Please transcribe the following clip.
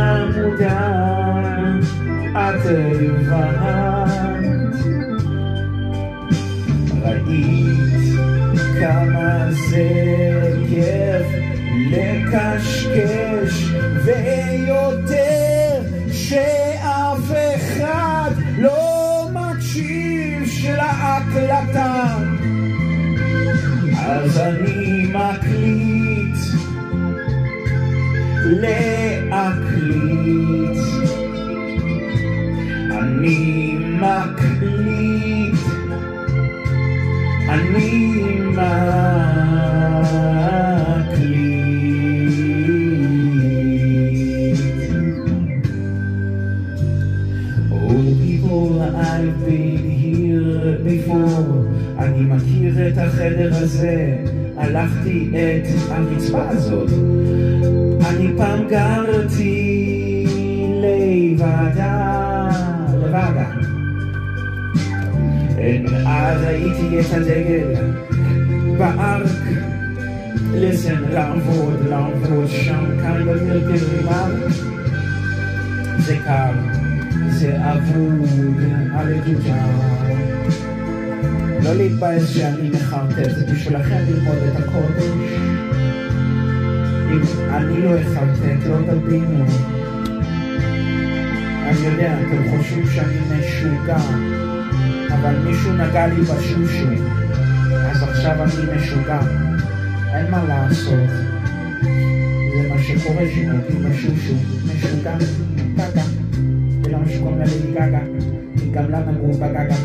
חמודה, את הבנת, ראית כמה זה כיף לקשקש, ויותר שאף אחד לא מקשיב של ההקלטה, אז אני מקליט להקליט, אני מקליט, אני I've been here before, אני מכיר את החדר הזה, הלכתי את הרצפה הזאת, אני פעם גרתי לבדה, אז ראיתי את הדגל בארק, listen, לעבוד שם, כאן במרכז, זה קר, זה אבוד, הלג'וג'ה, לא להתבאס שאני מחרטט, זה בשבילכם ללמוד את הקודש. אם אני לא אחרטט, לא תבינו. אני יודע, אתם חושבים שאני משוגע, אבל מישהו נגע לי בשושו, אז עכשיו אני משוגע, אין מה לעשות, זה מה שקורה שנוגעים בשושו, משוגע, גגה, ולמה שקוראים לה לי גגה, כי גם לה נגעו בגגה.